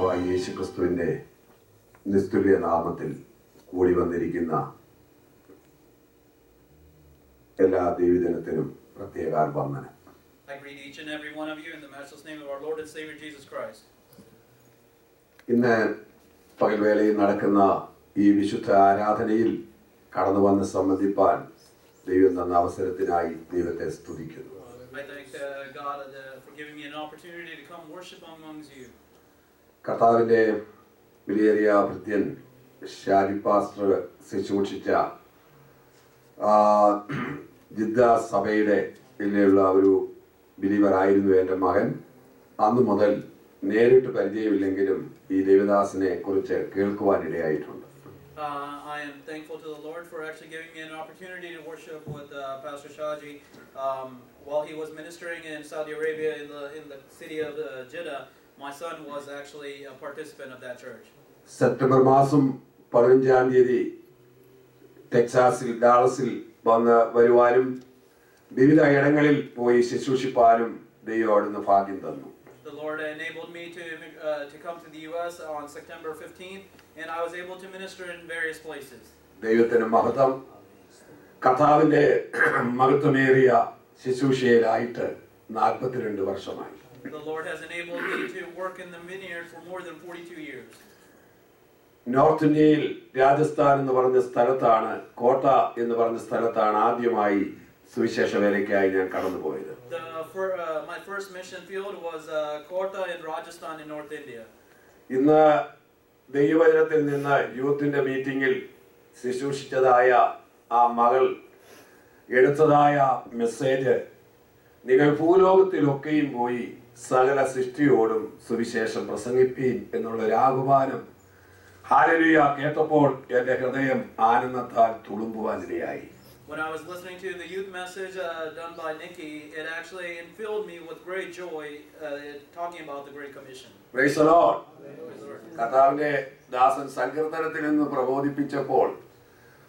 കർത്താവായ യേശുക്രിസ്തുവിന്റെ നിസ്തുല്യ നാമത്തിൽ കൂടി വന്നിരിക്കുന്ന എല്ലാ ദൈവജനത്തിനും പ്രത്യേക വന്ദനം. I greet each and every one of you in the matchless name of our Lord and Savior Jesus Christ. ഇന്ന് പകൽവേളയിൽ നടക്കുന്ന ഈ വിശുദ്ധ ആരാധനയിൽ കടന്നു വന്ന് സംബന്ധിപ്പാൻ ദൈവം തന്ന അവസരത്തിനായി ദൈവത്തെ സ്തുതിക്കുന്നു. I thank God for giving me an opportunity to come worship amongst you. കർത്താവിന്റെ വിലയേറിയ ഭൃത്യൻ ഷാജി പാസ്റ്റർ ശുശ്രൂഷിച്ച ജിദ്ദ സഭയുടെ ഉള്ള ഒരു ബിലീവറായിരുന്നു എൻ്റെ മകൻ. അന്നു മുതൽ നേരിട്ട് പരിചയമില്ലെങ്കിലും ഈ ദേവദാസിനെ കുറിച്ച് കേൾക്കുവാനിടയായിട്ടുണ്ട്. I am thankful to the Lord for actually giving me an opportunity to worship with Pastor Shaji. While he was ministering in Saudi Arabia in the city of Jeddah, my son was actually a participant of that church. September മാസം 15-ാം തീയതി ടെക്സാസിൽ ഡാളസിൽ വരുവാനും വിവിധ ഇടങ്ങളിൽ പോയി ശുശ്രൂഷിപ്പാനും ദൈവം അവിടുന്ന് ഭാഗ്യം തന്നു. The Lord enabled me to come to the US on September 15th, and I was able to minister in various places. ദൈവത്തിന് മഹത്വം. കർത്താവിന്റെ മഹത്വമേറിയ ശുശ്രൂഷയിലായിട്ട് 42 വർഷമായി. The Lord has enabled me to work in the vineyard for more than 42 years. North ഇന്ത്യയിൽ രാജസ്ഥാൻ എന്ന് പറഞ്ഞ സ്ഥലത്താണ്, കോട്ട എന്ന് പറഞ്ഞ സ്ഥലത്താണ് ആദ്യമായി സുവിശേഷ വേലയ്ക്കായി ഞാൻ കടന്നുപോയത്. My first mission field was Kota in Rajasthan in North India. ഇന്ന് ദൈവവചനത്തിൽ നിന്ന് യൂത്തിന്റെ മീറ്റിംഗിൽ ശുശ്രൂഷിച്ചതായ ആ മകൾ എടുത്തതായ മെസ്സേജ്, നിങ്ങൾ ഭൂലോകത്തിലൊക്കെയും പോയി സകല സൃഷ്ടിയോടും സുവിശേഷം പ്രസംഗിപ്പീൻ എന്നുള്ളൊരു ആഹ്വാനം ഹല്ലേലൂയ കേട്ടപ്പോൾ എൻ്റെ ഹൃദയം ആനന്ദത്താൽ തുളുമ്പുവാനിടയായി. When I was listening to the youth message done by Nikki, it actually filled me with great joy talking about the Great Commission. Praise the Lord. കർത്താവിന്റെ ദാസൻ സങ്കീർത്തനത്തിൽ നിന്ന് പ്രബോധിപ്പിച്ചപ്പോൾ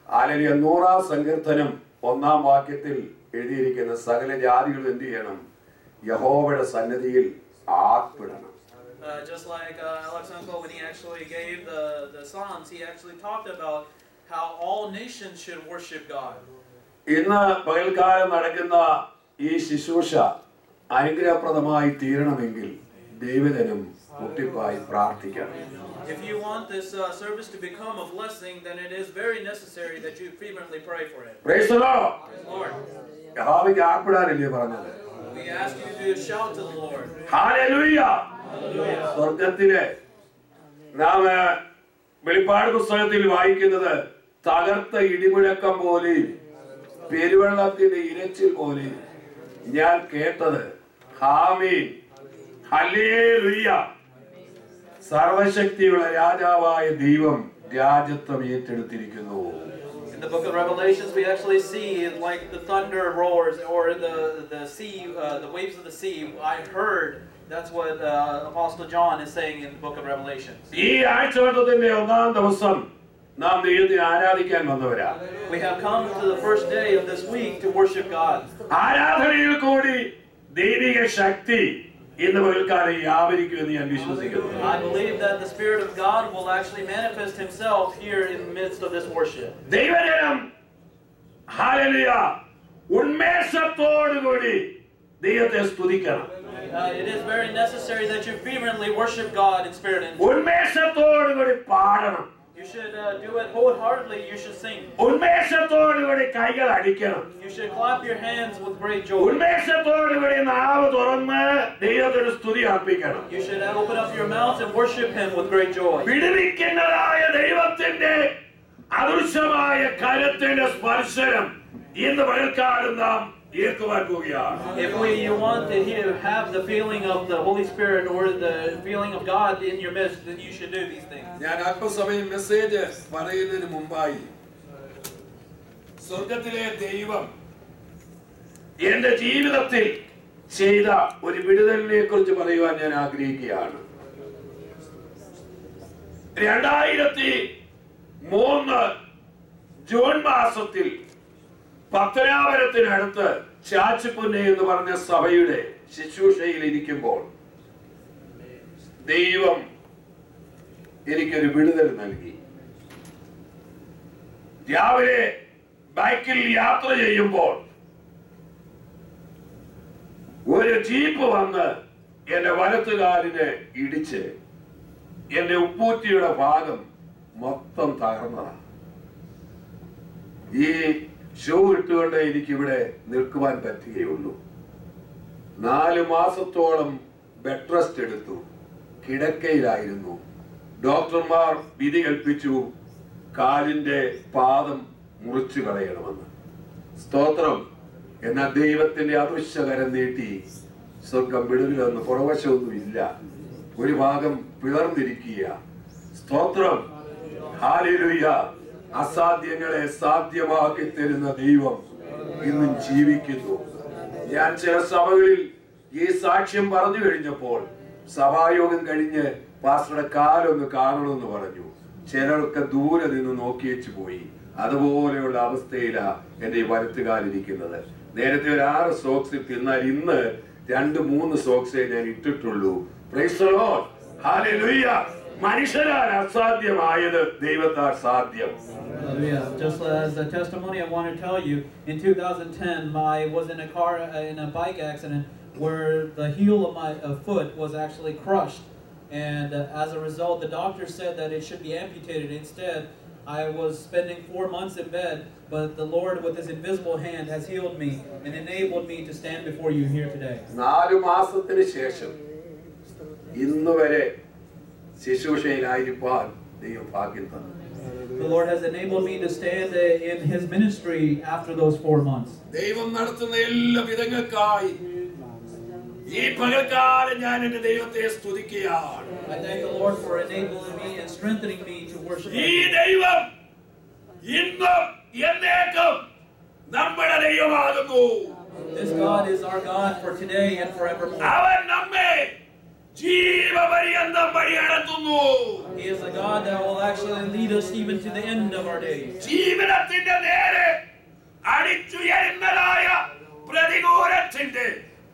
ഹല്ലേലൂയ 100-ാം സങ്കീർത്തനം 1-ാം വാക്യത്തിൽ എഴുതിയിരിക്കുന്ന സകല ജാതികളും എന്ത് ചെയ്യണം? യഹോവയുടെ സന്നിധിയിൽ ആർപ്പിടണം. Just like Alex Uncle, when he actually gave the Psalms, he actually talked about how all nations should worship God. ഇന്ന് പകൽക്കാലം നടക്കുന്ന ഈ ശുശ്രൂഷ അനുഗ്രഹപ്രദമായി തീരണമെങ്കിൽ ദൈവജനം മുട്ടിപ്പായി പ്രാർത്ഥിക്കണം. If you want this service to become a blessing, then it is very necessary that you fervently pray for it. Praise the Lord. Lord, യഹോവയ്ക്ക് ആർപ്പിടാനല്ലേ പറഞ്ഞത്? we ask you to shout to the Lord. Hallelujah. സ്വർഗ്ഗത്തിലെ നാം വെളിപ്പാട് പുസ്തകത്തിൽ വായിക്കുന്നത് തകർത്ത ഇടിമുഴക്കം പോലെയും പെരുവെള്ളത്തിന്റെ ഇരച്ചിൽ പോലെയും ഞാൻ കേട്ടത് ആമേൻ ഹല്ലേലൂയ. സർവശക്തിയുള്ള രാജാവായ ദൈവം രാജത്വം ഏറ്റെടുത്തിരിക്കുന്നു. In the book of Revelations, we actually see like the thunder roars or the sea, the waves of the sea. I heard that's what Apostle John is saying in the book of Revelations. ഈ ആഴ്ചവട്ടത്തിന്റെ 1-ാം ദിവസം നാം ദൈവത്തെ ആരാധിക്കാൻ വന്നവരാ. We have come to the first day of this week to worship God. ആരാധനയിൽ കൂടി ദൈവിക ശക്തി ഇന്ന് പകൽക്കാലം വ്യാപരിക്കുമെന്ന് ഞാൻ വിശ്വസിക്കുന്നു. I believe that the Spirit of God will actually manifest Himself here in the midst of this worship. ദൈവജനം hallelujah ഉന്മേഷത്തോടുകൂടി ദൈവത്തെ സ്തുതിക്കണം. It is very necessary that you fervently worship God in spirit and truth. ഉന്മേഷത്തോടുകൂടി പാടണം. You should do it wholeheartedly. You should sing. ഉന്മേഷത്തോടുകൂടി കൈകൾ അടിക്കണം. You should clap your hands with great joy. ഉന്മേഷത്തോടുകൂടി നാവ് തുറന്ന് ദൈവത്തിന് സ്തുതി അർപ്പിക്കണം. You should open up your mouth and worship Him with great joy. വിടുവിക്കുന്നതായ ദൈവത്തിന്റെ അദൃശ്യമായ കരത്തിന്റെ സ്പർശനം ഇന്ന് പകൽക്കാലം നാം ഏൽക്കുവാൻ പോവുകയാണ്. If you want to have the feeling of the Holy Spirit or the feeling of God in your midst, then you should do these things. ഞാൻ അല്പസമയം message പറയുന്നതിന് മുമ്പായി സ്വർഗത്തിലെ ദൈവം എന്റെ ജീവിതത്തിൽ ചെയ്ത ഒരു വിടുതലിനെ കുറിച്ച് പറയുവാൻ ഞാൻ ആഗ്രഹിക്കുകയാണ്. 2003 ജൂൺ മാസത്തിൽ പത്തനാപുരത്തിനടുത്ത് ചാച്ചുപുന്നെ എന്ന് പറഞ്ഞ സഭയുടെ ശുശ്രൂഷയിൽ ഇരിക്കുമ്പോൾ ദൈവം എനിക്കൊരു വിടുതൽ നൽകി. രാവിലെ ബൈക്കിൽ യാത്ര ചെയ്യുമ്പോൾ ഒരു ജീപ്പ് വന്ന് എന്റെ വലത്തുകാലിനെ ഇടിച്ച് എന്റെ ഉപ്പൂറ്റിയുടെ ഭാഗം മൊത്തം തകർന്നതാണ്. ഈ ഷൂ ഇട്ടുകൊണ്ട് എനിക്കിവിടെ നിൽക്കുവാൻ പറ്റുകയുള്ളൂ. 4 മാസത്തോളം ബെഡ് റെസ്റ്റ് എടുത്തു. കിടക്കയിലായിരുന്നു. ഡോക്ടർമാർ വിധി കൽപ്പിച്ചു കാലിന്റെ പാദം മുറിച്ചു കളയണമെന്ന്. സ്തോത്രം. എന്നാൽ ദൈവത്തിന്റെ അദൃശ്യകരം നീട്ടി സ്വർഗം വിടുതലൊന്നും പുറവശമൊന്നും ഇല്ല. ഒരു ഭാഗം പിളർന്നിരിക്കുക. സ്തോത്രം. ഹല്ലേലൂയ. അസാധ്യങ്ങളെ സാധ്യമാക്കി തരുന്ന ദൈവം ഇന്നും ജീവിക്കുന്നു. ഞാൻ ചില സഭകളിൽ ഈ സാക്ഷ്യം പറഞ്ഞു കഴിഞ്ഞപ്പോൾ സഭായോഗം കഴിഞ്ഞ് പാസ്റ്ററുടെ കാലൊന്ന് കാണണമെന്ന് പറഞ്ഞു. ചിലർക്ക് ദൂരെ നിന്ന് നോക്കിയേച്ചു പോയി. അതുപോലെയുള്ള അവസ്ഥയിലാണ് എന്റെ ഈ വലത്തുകാലിരിക്കുന്നത്. നേരത്തെ ഒരു 6 സോക്സ് ഇട്ട്, എന്നാൽ ഇന്ന് 2-3 സോക്സേ ഞാൻ ഇട്ടിട്ടുള്ളൂ. Praise the Lord. ഹല്ലേലൂയ. മനുഷ്യരാൽ അസാധ്യമായത് ദൈവത്താൽ സാധ്യം. Just as a testimony, I want to tell you, in 2010, I was in a car, in a bike accident where the heel of my foot was actually crushed. And as a result, the doctor said that it should be amputated. Instead, I was spending 4 months in bed, but the Lord with His invisible hand has healed me and enabled me to stand before you here today. 4 മാസത്തിന് ശേഷം ഇന്ന് വരെ ശുശ്രൂഷയിലായിരിക്കാൻ ദൈവം ഭാഗ്യം തന്നു. The Lord has enabled me to stand in His ministry after those 4 months. ദൈവം നടത്തുന്ന എല്ലാ വിധങ്ങൾക്കായി ഈ പകൽക്കാലം ഞാൻ എൻ്റെ ദൈവത്തെ സ്തുതിക്കുകയാണ്. I thank the Lord for enabling me and strengthening me to worship Him. ഈ ദൈവം ഇന്നും എന്നേക്കും നമ്മുടെ ദൈവമാകുന്നു. This God is our God for today and forevermore. അവൻ നമ്മെ ജീവപര്യന്തം വഴി നടത്തുന്നു. He is a God that will actually lead us even to the end of our days. ജീവിതത്തിന്റെ നേരെ അടിച്ചുയരുന്നതായ പ്രതികൂലത്തിന്റെ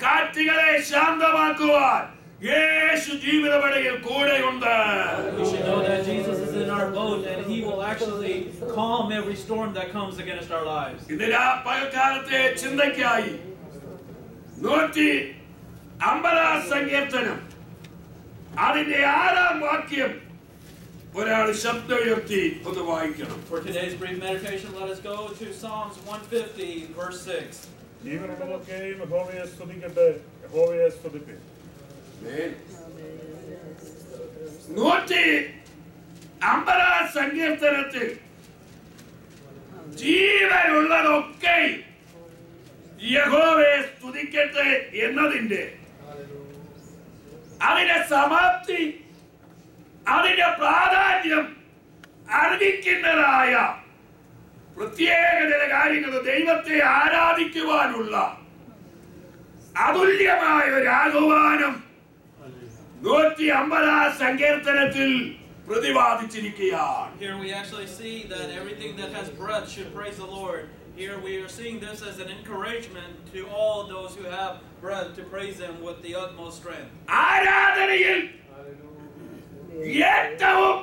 കാറ്റുകളെ ശാന്തമാക്കുവാൻ യേശു ജീവിതവഴിയിൽ കൂടെയുണ്ട്. We should know that Jesus is in our boat and He will actually calm every storm that comes against our lives. ഇതിനാ പകൽക്കാലത്തെ ചിന്തയ്ക്കായി 150 സങ്കീർത്തനം അതിന്റെ 6-ാം വാക്യം ഒരാൾ ശബ്ദം ഉയർത്തി ഒന്ന് വായിക്കണം. For today's brief meditation, let us go to Psalms 150, verse 6. ജീവനുള്ളതൊക്കെയും യഹോവയെ സ്തുതിക്കട്ടെ, യഹോവയെ സ്തുതിപ്പിൻ. 150 സങ്കീർത്തനത്തിൽ ജീവനുള്ളതൊക്കെ യഹോവയെ സ്തുതിക്കട്ടെ എന്നതിന്റെ അതിന്റെ സമാപ്തി, അതിന്റെ പ്രാധാന്യം അറിയിക്കുന്നതായ പ്രത്യേക ചില കാര്യങ്ങൾ ദൈവത്തെ ആരാധിക്കുവാനുള്ള അതുല്യമായ ഒരു ആഹ്വാനം 150 സങ്കീർത്തനത്തിൽ പ്രതിപാദിച്ചിരിക്കുകയാണ്. Here we actually see that everything that has breath should praise the Lord. Here we are seeing this as an encouragement to all those who have breath to praise Him with the utmost strength. ആരാധനയിൽ ഏറ്റവും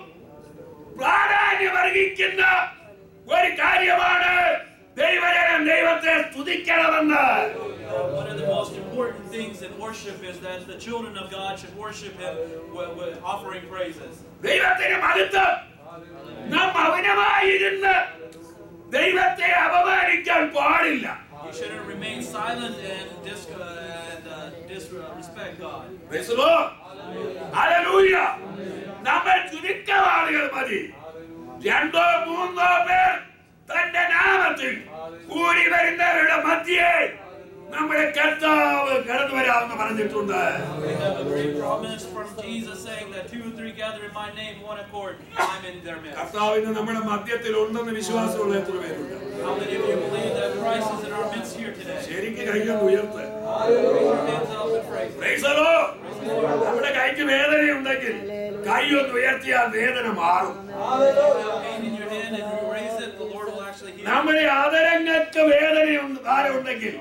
പ്രാധാന്യമർഹിക്കുന്ന ഒരു കാര്യമാണ് ദൈവത്തെ സ്തുതിക്കണമെന്ന്. One of the most important things in worship is that the children of God should worship Him with offering praises. ദൈവത്തിന് മഹത്വം. നാം മൗനമായിരുന്ന് ദൈവത്തെ അപമാനിക്കാൻ പാടില്ല. You shouldn't remain silent and disrespect God. Praise the Lord. Hallelujah. നമ്മൾ ചുരുക്കം ആളുകൾ മതി. 2-3 പേർ തന്റെ നാമത്തിൽ കൂടി വരുന്നവരുടെ മധ്യേ നമ്മുടെ കർത്താവ് കടന്നു വരാമെന്ന് പറഞ്ഞിട്ടുണ്ട്. We have a great promise from Jesus saying that 2 or 3 gather in my name, one accord, I'm in their midst. കർത്താവ് ഇന്ന് നമ്മുടെ മധ്യത്തിൽ ഉണ്ടെന്ന് വിശ്വാസമുള്ള എത്ര പേരുണ്ട്? How many of you believe that Christ is in our midst here today? ശരിക്കും കൈകൊണ്ട് ഉയർത്ത്. Raise your hands up and praise. Praise the Lord. നമ്മുടെ കൈക്ക് വേദനയുണ്ടെങ്കിൽ കൈ ഒന്ന് ഉയർത്തിയാൽ വേദന മാറും. If you have pain in your hand and you raise it, the Lord will actually heal. നമ്മുടെ ആദരങ്ങൾക്ക് വേദനയുണ്ട് ഭാരമുണ്ടെങ്കിൽ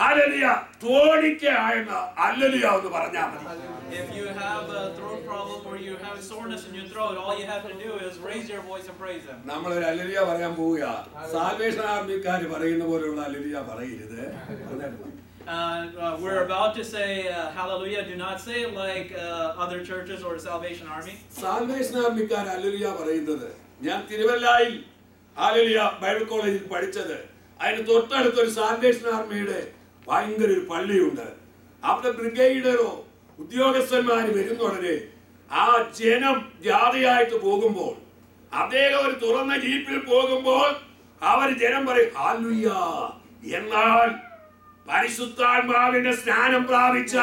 ഹല്ലേലൂയ തോണിക്കായെന്ന ഹല്ലേലൂയ എന്ന് പറഞ്ഞാൽ മതി. If you have a throat problem or you have soreness in your throat, all you have to do is raise your voice and praise Him. നമ്മൾ ഒരു hallelujah പറയാൻ പോവുക. Salvation ആർമിക്കാർ പറയുന്ന പോലെയുള്ള ഹല്ലേലൂയ പറയരുത്. We're about to say hallelujah. Do not say it like other churches or Salvation Army. Salvation ആർമിക്കാർ hallelujah പറയുന്നത് ഞാൻ തിരുവല്ലായിൽ ഹല്ലേലൂയ ബൈബിൾ കോളേജിൽ പഠിച്ചത്. അതിന് തൊട്ടടുത്തൊരു സാൽവേഷൻ ആർമിയുടെ ഭയങ്കര ഒരു പള്ളിയുണ്ട്. അവിടെ ബ്രിഗേഡിയറോ ഉദ്യോഗസ്ഥന്മാര് വരുന്നുടനെ ആ ജനം ജാതിയായിട്ട് പോകുമ്പോൾ അദ്ദേഹം ഒരു തുറന്ന ജീപ്പിൽ പോകുമ്പോൾ അവർ ജനം പറയും ഹല്ലേലൂയ. എന്നാൽ പരിശുദ്ധാത്മാവിന്റെ സ്നാനം പ്രാപിച്ച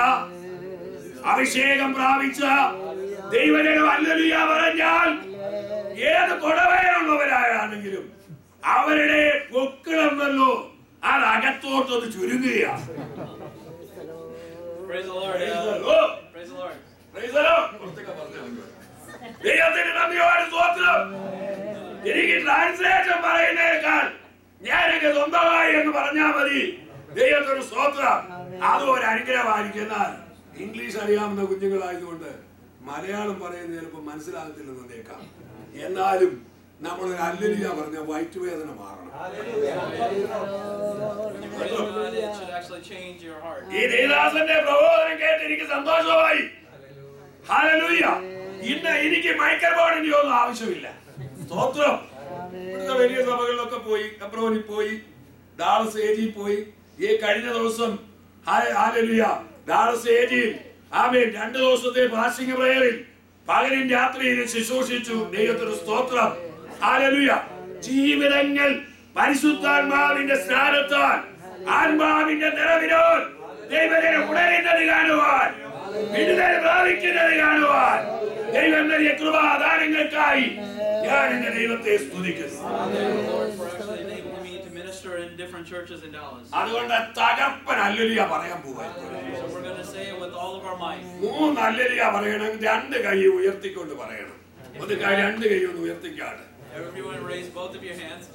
അഭിഷേകം പ്രാപിച്ച ദൈവജനം ഹല്ലേലൂയ പറഞ്ഞാൽ ഏത് കൊടവയറുള്ളവരാണെങ്കിലും അവരുടെ പൊക്കിളെന്നല്ലോ അത് അകത്തോട്ടൊന്ന് ചുരുങ്ങുകയാണ്. Praise the Lord. Praise the Lord. Praise the Lord. ദൈവത്തിന് നന്ദിയോടെ സ്തോത്രം. എനിക്ക് ട്രാൻസ്ലേഷൻ പറയുന്നേക്കാൾ ഞാനൊക്കെ സ്വന്തമായി എന്ന് പറഞ്ഞാൽ മതി. ദൈവത്തിന് സ്തോത്രം. അതും ഒരു അനുഗ്രഹമായിരിക്കും. ഇംഗ്ലീഷ് അറിയാവുന്ന കുഞ്ഞുങ്ങളായതുകൊണ്ട് മലയാളം പറയുന്നത് ചിലപ്പോൾ മനസ്സിലാകത്തില്ലെന്നേക്കാം. എന്നാലും നമ്മളൊരു ഹല്ലേലൂയ പറഞ്ഞ വയറ്റുവേദന മാറണം. ഈ ദേവദാസന്റെ പ്രബോധനം കേട്ട് എനിക്ക് സന്തോഷമായി. ഹല്ലേലൂയ. ഇന്ന് എനിക്ക് മൈക്രോഫോണിന്റെ ഒന്നും ആവശ്യമില്ല. സ്തോത്രം. ഇവിടുത്തെ വലിയ സഭകളിലൊക്കെ പോയി, എബ്രോനിൽ പോയി, ഡാളസ് ഏജിയിൽ പോയി. ഈ കഴിഞ്ഞ ദിവസം ഹല്ലേലൂയ ഡാളസ് ഏജിയിൽ ആമേൻ 2 ദിവസത്തെ ഫാസ്റ്റിംഗ് പ്രയറിൽ പകലും രാത്രിയിലും ശുശ്രൂഷിച്ചു. ദൈവത്തിന് സ്തോത്രം. ഹല്ലേലൂയ. ജീവിതങ്ങൾ പരിശുദ്ധാത്മാവിന്റെ സ്നാനത്താൽ ആത്മാവിന്റെ നിറവിനാൽ ദൈവജനം ഉണരുന്നത് കാണുവാൻ, വിടുതൽ പ്രാപിക്കുന്നത് കാണുവാൻ ദൈവം നൽകിയ കൃപാദാനങ്ങൾക്കായി ഞാൻ എന്റെ ദൈവത്തെ സ്തുതിക്കുന്നു. അതുകൊണ്ട് തകർപ്പൻ ഹല്ലേലൂയ പറയാൻ പോവാൻ 3 ഹല്ലേലൂയ പറയണമെങ്കിൽ 2 കൈ ഉയർത്തിക്കൊണ്ട് പറയണം. ഒരു കൈ 2 കൈ ഒന്ന് ഉയർത്തിക്കാണ്. Everyone raise both of your hands.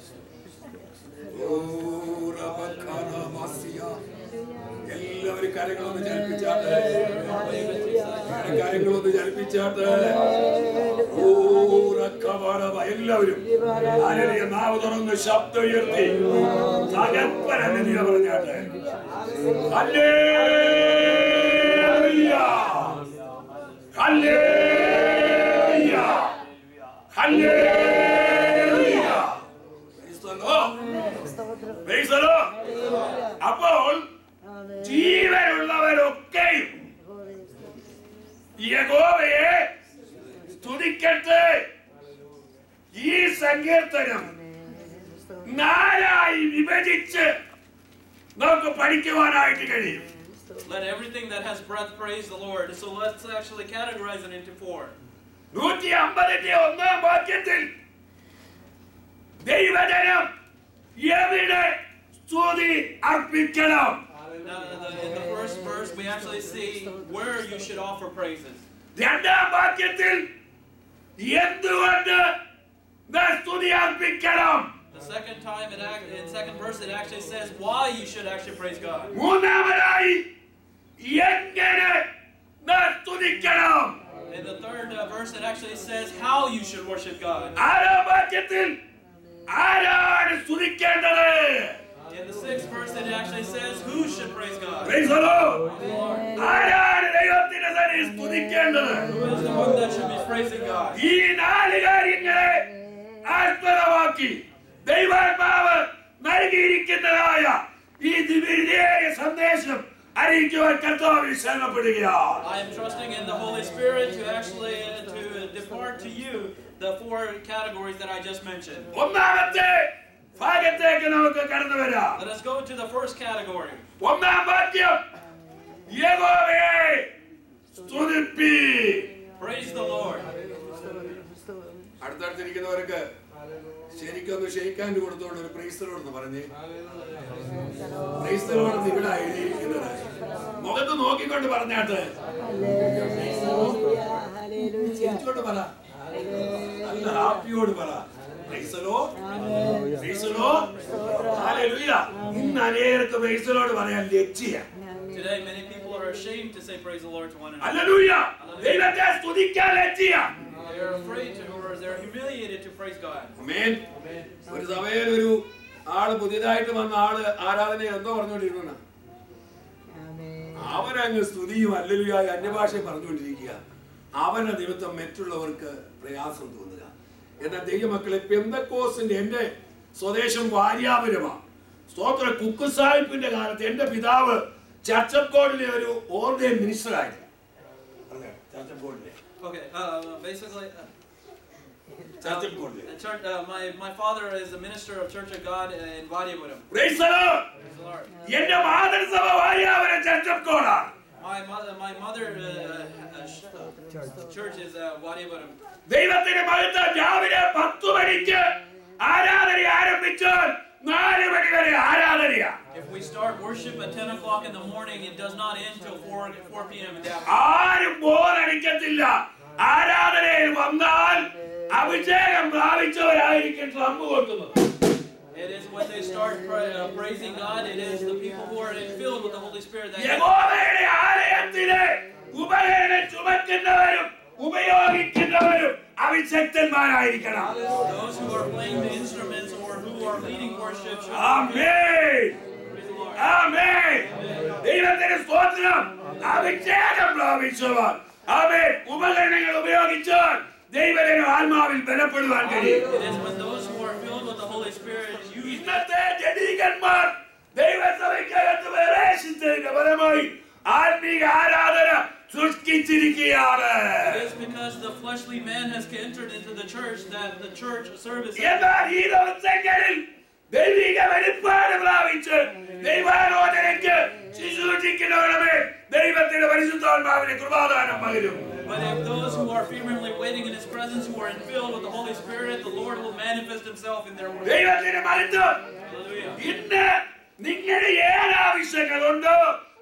എല്ലാവരും കരങ്ങളൊന്ന് ചലിപ്പിച്ചാട്ട്, കരങ്ങളൊന്ന് ചലിപ്പിച്ചാട്ട്. എല്ലാവരും നാവ് തുറന്ന് ശബ്ദം ഉയർത്തി തകർപ്പൻ ഹല്ലേലൂയ പറഞ്ഞാട്ട്. Hallelujah hallelujah hallelujah. അപ്പോൾ ജീവനുള്ളവരൊക്കെയും യഹോവയെ സ്തുതിക്കട്ടെ. ഈ സങ്കീർത്തനം 4 വിഭജിച്ച് നമുക്ക് പഠിക്കുവാനായിട്ട് കഴിയും. Let everything that has breath praise the Lord. So let's actually categorize it into 4. 151 വാക്യത്തിൽ ദൈവജനം എവിടെ സ്തുതി അർപ്പിക്കണം? In the first verse, we actually see where you should offer praises. 2 വാക്യത്തിൽ എന്തുകൊണ്ട് സ്തുതി അർപ്പിക്കണം? The second time, in second verse, it actually says why you should actually praise God. മൂന്നാമതായി എങ്ങനെ സ്തുതിക്കണം? In the third verse, it actually says how you should worship God. 6 വാക്യത്തിൽ ആരാണ് സ്തുതിക്കേണ്ടത്? In the 6th verse, it actually says who should praise God. Praise the Lord. ആരാണ് ദൈവത്തിന്റെ സന്നിധിയിൽ സ്തുതിക്കേണ്ടത്? Who is the one that should be praising God? ഈ 4 കാര്യങ്ങളെ ആസ്പദമാക്കി ദൈവാത്മാവ് നൽകിയിരിക്കുന്നതായ ഈ ദിവ്യ സന്ദേശം അറിയിക്കുവാൻ കർത്താവിൽ ശരണപ്പെടുകയാണ്. I am trusting in the Holy Spirit to actually to depart to you the 4 categories that I just mentioned. ഒന്നാമത്തെ ഭാഗത്തേക്ക് നമുക്ക് കടന്നു വരാം. Let us go to the first category. 1 വാക്യം യഹോവയെ സ്തുതിപ്പി. Praise the Lord. അടുത്തടുത്തിരിക്കുന്നവർക്ക് ശരിക്കൊന്ന് ഷെയ്ക്ക് ഹാൻഡ് കൊടുത്തോണ്ട് ഒരു price the Lord എന്ന് പറഞ്ഞേ. പ്രൈസ് ദി ലോർഡ് ഇവിടെ എഴുതിയിരിക്കുന്നത് മുഖത്ത് നോക്കിക്കൊണ്ട് പറഞ്ഞാട്ട് ചിരിച്ചോണ്ട് പറ, നല്ല ഹാപ്പിയോട് പറ. Praise the Lord. Praise the Lord. Hallelujah. ഇന്ന് അനേകർക്ക് praise the Lord പറയാൻ ലജ്ജയാണ്. Today, many people are ashamed to say praise the Lord to one another. Hallelujah. ദൈവത്തെ സ്തുതിക്കാൻ ലജ്ജയാണ്. They're afraid to, or they're humiliated to praise God. ആമേൻ. ഒരു സഭയിൽ ഒരു ആള് പുതിയതായിട്ട് വന്ന ആള് ആരാധന എന്തോ പറഞ്ഞുകൊണ്ടിരുന്ന അവനങ്ങ് സ്തുതിയും ഹല്ലേലൂയ അന്യഭാഷ പറഞ്ഞുകൊണ്ടിരിക്കുക. അവന്റെ നിമിത്തം മറ്റുള്ളവർക്ക് പ്രയാസം തോന്നുക. എന്നാൽ ദൈവമക്കളെ, പെന്തക്കോസ്തിന്റെ എന്റെ സ്വദേശം വാര്യാപുരമാണ്. സ്തോത്ര കുക്ക് സാഹിബിന്റെ കാലത്ത് എന്റെ പിതാവ് ചർച്ച് ഓഫ് ഗോഡിലെ ഒരു ഓർഡൈൻ മിനിസ്റ്റർ ആയിരുന്നു. ചർച്ച് ഓഫ് ഗോഡിലെ Okay, basically, ചർച്ച് ഓഫ് ഗോഡിലെ my father is a minister of Church of God in Vadiyapura. Praise the Lord. Praise the Lord. എന്റെ മാതൃസഭ വാര്യാപുരം ചർച്ച് ഓഫ് ഗോഡാണ്. My mother church is Vadiyapura. ദൈവത്തിന്റെ മഹത്വം രാവിലെ 10 മണിക്ക് ആരാധന ആരംഭിച്ചാൽ 4 മണി വരെ ആരാധനയാണ്. If we start worship at 10 o'clock in the morning, it does not end till 4 p.m. in the afternoon. ആരും ബോറടിക്കത്തില്ല. ആരാധനയിൽ വന്നാൽ അഭിഷേകം പ്രാപിച്ചവരായിരിക്കും Trump കൊട്ടുന്നത്. It is when they start praising God, it is the people who are filled with the Holy Spirit that യഹോവയുടെ ആലയത്തിലെ ഉപകരണം ചുമക്കുന്നവരും ഉപയോഗിക്കുന്നവരും അഭിഷക്തന്മാരായിരിക്കണം. those who are playing the instruments or who are leading worship should be amen. praise the Lord. ആമേൻ. ദൈവത്തിന്റെ സ്തോത്രം. അഭിഷേകം പ്രാപിച്ചവർ ആമേൻ ഉപകരണങ്ങൾ ഉപയോഗിച്ചാൽ ദൈവത്തിന്റെ ആത്മാവിൽ ബലപ്പെടുവാൻ കഴിയും. It is when those who are filled with the Holy Spirit use ഇന്നത്തെ ജനീകന്മാർ ദൈവസഭയ്ക്കകത്ത് പ്രവേശിച്ചതിന്റെ ഫലമായി ആത്മീക ആരാധന സൃഷ്ടിച്ചിരിക്കുകയാണ്. It is because the fleshly man has entered into the church that the church service. എന്നാൽ ഈ ദിവസങ്ങളിൽ ദൈവിക വെളിപ്പാട് പ്രാപിച്ച് ദൈവാലോചനയ്ക്ക് ശുശ്രൂഷിക്കുന്നവരുടെ ദൈവത്തിന്റെ പരിശുദ്ധാത്മാവിന്റെ കൃപാദാനം പകരും. But if those who are fervently waiting in His presence, who are filled with the Holy Spirit, the Lord will manifest Himself in their work. ദൈവത്തിന്റെ മഹത്വം. Hallelujah. ഇന്ന് നിങ്ങളുടെ ഏത് ആവശ്യങ്ങളുണ്ടോ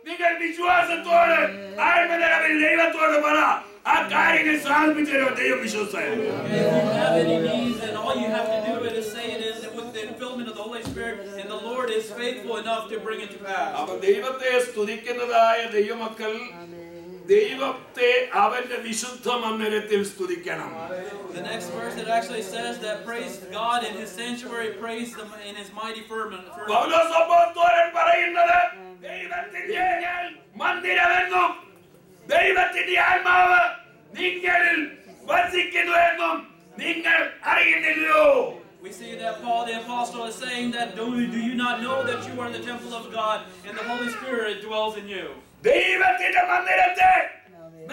നിങ്ങൾ വിശ്വാസത്തോട് ആത്മനിറവിൽ ദൈവത്തോട് പറ. ആ കാര്യങ്ങൾ സാധിപ്പിച്ചു തരുവാൻ ദൈവം വിശ്വസ്തനാണ്. If you have any needs, then all you have to do is say it is with the fulfillment of the Holy Spirit, and the Lord is faithful enough to bring it to pass. അപ്പോൾ ദൈവത്തെ സ്തുതിക്കുന്നതായ ദൈവമക്കൾ ദൈവത്തെ അവന്റെ വിശുദ്ധ മന്ദിരത്തിൽ സ്തുതിക്കണം. The next verse it actually says that praise God in His sanctuary, praise Him in His mighty firmament. പൗലോസ് അപ്പോസ്തലൻ പറയുന്നത് ദൈവത്തിന്റെ മന്ദിരമെന്നും ദൈവത്തിന്റെ ആത്മാവ് നിങ്ങളിൽ വസിക്കുന്നുവെന്നും നിങ്ങൾ അറിയുന്നില്ലയോ? We see that Paul the Apostle is saying that do you not know that you are the temple of God and the Holy Spirit dwells in you? ദൈവത്തിന്റെ മന്ദിരത്തെ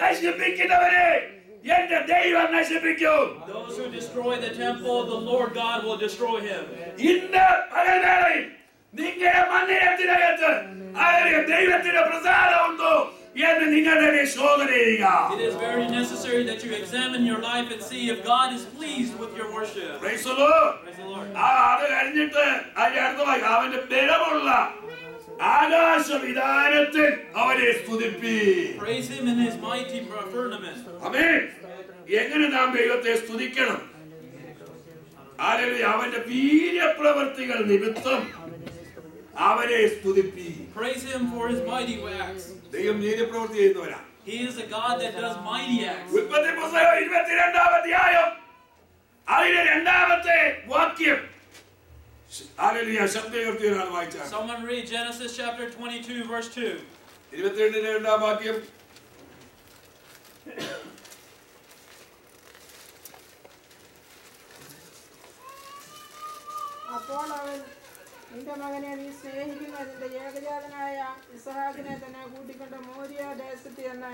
നശിപ്പിക്കുന്നവരെ എന്റെ ദൈവം നശിപ്പിക്കും. Those who destroy the temple, the Lord God will destroy him. ഇന്ന് പകൽവേളയിൽ നിങ്ങളുടെ മന്ദിരത്തിനകത്ത് ദൈവത്തിന്റെ പ്രസാദം ഉണ്ടോ എന്ന് നിങ്ങൾ തന്നെ ശോധന ചെയ്യുക. It is very necessary that you examine your life and see if God is pleased with your worship. Praise the Lord. Praise the Lord. അത് കഴിഞ്ഞിട്ട് അടുത്തമായി അവന്റെ ബലമുള്ള ആകാശവിധാനത്തിൽ അവനെ സ്തുതിപ്പി. Praise Him in His mighty firmament. ആമേൻ. എങ്ങനെ നാം ദൈവത്തെ സ്തുതിക്കണം? ഹല്ലേലൂയ. അവന്റെ വീര്യപ്രവൃത്തികൾ നിമിത്തം അവനെ സ്തുതിപ്പി. Praise Him for His mighty acts. ദൈവം വീര്യപ്രവൃത്തി ചെയ്യുന്നവനാ. He is a God that does mighty acts. ഉൽപ്പത്തി പുസ്തകം 22-ാം അധ്യായം അതിലെ 2-ാമത്തെ വാക്യം. ഹല്ലേലൂയ. ശബ്ദയുയർത്തിയാണ് വായിച്ചാൽ. Someone read Genesis chapter 22 verse 2. 22-ന്റെ 2-ാം വാക്യം. അപ്പോൾ അവൻ നിന്റെ മകനെ നീ സ്നേഹിക്കുന്ന നിന്റെ ഏകജാതനായ ഇസ്ഹാക്കിനെ തന്നെ കൂട്ടിക്കൊണ്ട് മോരിയ ദേശത്ത് എന്ന്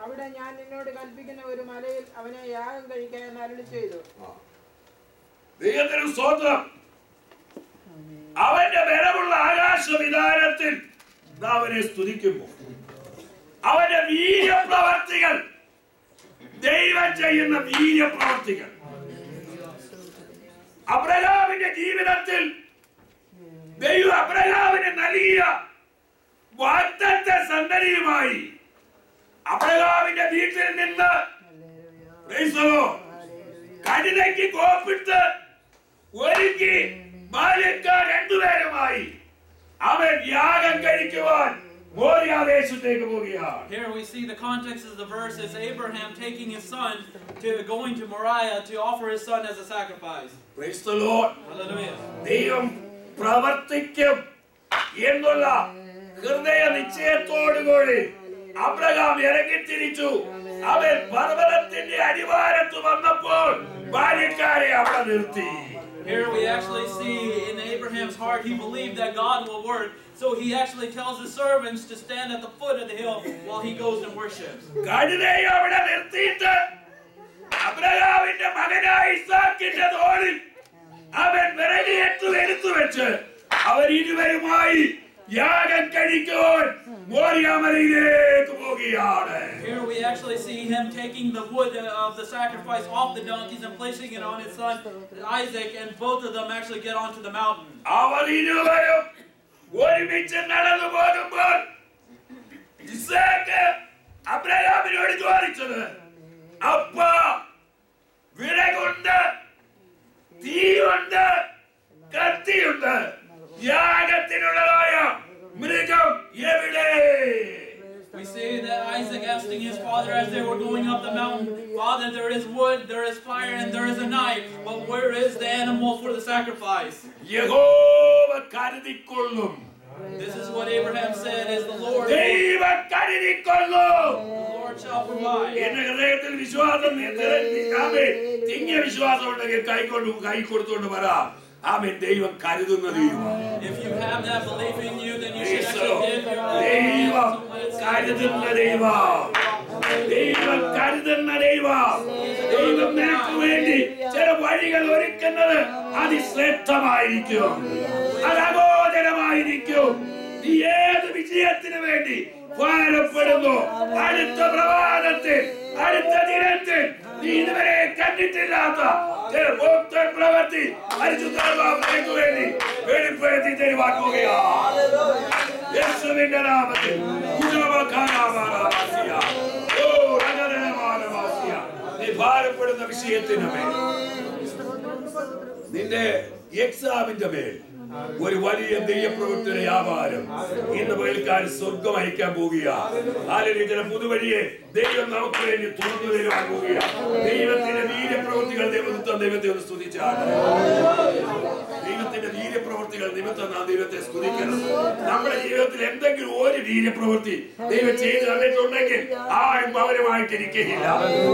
അവിടെ ഞാൻ നിന്നോട് കൽപ്പിക്കുന്ന ഒരു മലയിൽ അവനെ യാഗം കഴിക്കാൻ അരുളി ചെയ്തു. ദൈവത്തിന് സ്തോത്രം. അവന്റെ ബലമുള്ള ആകാശവിധാനത്തിൽ അവനെ സ്തുതിക്കുമ്പോൾ അവന്റെ വീര്യപ്രവർത്തികൾ, ദൈവം ചെയ്യുന്ന വീര്യപ്രവർത്തികൾ അബ്രഹാമിന്റെ ജീവിതത്തിൽ ദൈവം അബ്രഹാമിന് നൽകിയ വാഗ്ദത്ത സന്തതിയുമായി അബ്രഹാമിന്റെ വീട്ടിൽ നിന്ന് കഴുതയ്ക്ക് കോപ്പിട്ട് ഒരുക്കി ബാല്യക്കാർ രണ്ടുപേരുമായി അവൻ യാഗം കഴിക്കുവാൻ മോര്യാദേശത്തേക്ക് പോവുകയാണ്. Here we see the context of the verse is Abraham taking his son to going to Moriah to offer his son as a sacrifice. Praise the Lord. Hallelujah. ദൈവം പ്രവർത്തിക്കും എന്നുള്ള ഹൃദയ നിശ്ചയത്തോടുകൂടി അബ്രഹാം ഇറങ്ങിത്തിരിച്ചു. അവൻ പർവ്വതത്തിന്റെ അടിവാരത്ത് വന്നപ്പോൾ ബാല്യക്കാരെ അവിടെ നിർത്തി. Here we actually see in Abraham's heart he believed that God will work, so he actually tells his servants to stand at the foot of the hill while he goes and worships. കഴുതയെ അവിടെ നിർത്തിയിട്ട് അബ്രഹാമിന്റെ മകനായ ഇസാക്കിന്റെ തോളിൽ അവൻ വിറകേറ്റു എടുത്തു വെച്ച് അവർ ഇരുവരുമായി യാഗം കഴിക്കുവാൻ മോര്യാമലയിലേക്ക് പോവുകയാണ്. Here we actually see him taking the wood of the sacrifice off the donkeys and placing it on his son Isaac, and both of them actually get onto the mountain. അവർ ഇരുവരും ഒരുമിച്ച് നടന്നു പോകുമ്പോൾ ഇസാക്ക് അബ്രഹാമിനോട് ചോദിച്ചത്, അപ്പാ വിറകുണ്ട്, തീയുണ്ട്, കത്തിയുണ്ട്, യാഗത്തിനുള്ളതായ മൃഗം എവിടെ? We see that Isaac asking his father as they were going up the mountain, Father, there is wood, there is fire, and there is a knife, but where is the animal for the sacrifice? യഹോവ കരുതിക്കൊള്ളും. This is what Abraham said is the Lord. ദൈവം കരുതിക്കൊള്ളും. The Lord shall provide. എന്റെ ഹൃദയത്തിൽ വിശ്വാസം തിങ്ങിയ വിശ്വാസം ഉണ്ടെങ്കിൽ കൈ കൊടുത്തുകൊണ്ട് പറ, ആമേൻ. ദൈവം കരുതുന്ന ദൈവമാണ്. If you have that belief in you, then you should actually give your ദൈവം കരുതുന്ന ദൈവം. ദൈവം കരുതുന്ന ദൈവം. ദൈവം നിനക്ക് വേണ്ടി ചില വഴികൾ ഒരുക്കുന്നത് അതിശ്രേഷ്ഠമായിരിക്കും, അത് അഗോചരമായിരിക്കും. നീ ഏത് വിജയത്തിന് വേണ്ടി ഭാരപ്പെടുന്നു, അടുത്ത പ്രഭാതത്തിൽ, അടുത്ത ദിനത്തിൽ നീ ഇതുവരെ കണ്ടിട്ടില്ലാത്ത ചില ഭക്തൻ പ്രവൃത്തി പരിശുദ്ധാത്മാവിനു വേണ്ടി വെളിപ്പെടുത്തി തരുവാക്കുകയാണ്. യേശുവിന്റെ നാമത്തിൽ നീ ഭാരപ്പെടുന്ന വിഷയത്തിന് മേൽ, നിന്റെ എക്സാമിന്റെ മേൽ ഒരു വലിയ ദൈവപ്രവൃത്തിയുടെ വ്യാപാരം ഇന്ന് പകൽക്കാർ സ്വർഗം അയക്കാൻ പോവുകയാണ്. അല്ലെങ്കിൽ ചില പുതുവഴിയെ ദൈവം നമുക്ക് വേണ്ടി തുറന്നു തരുവാൻ പോവുകയാണ്. ദൈവത്തിന്റെ വീര്യപ്രവൃത്തികൾ ദൈവത്തെ ഒന്ന് സ്തുതിച്ചാണ്. ദൈവത്തിന്റെ വീര്യപ്രവൃത്തികൾ നിമിത്തം നാം ദൈവത്തെ സ്തുതിക്കണം. നമ്മുടെ ജീവിതത്തിൽ എന്തെങ്കിലും ഒരു വീര്യപ്രവൃത്തി ദൈവം ചെയ്ത് തന്നിട്ടുണ്ടെങ്കിൽ ആരും പകരമായിട്ടിരിക്കുകയില്ല.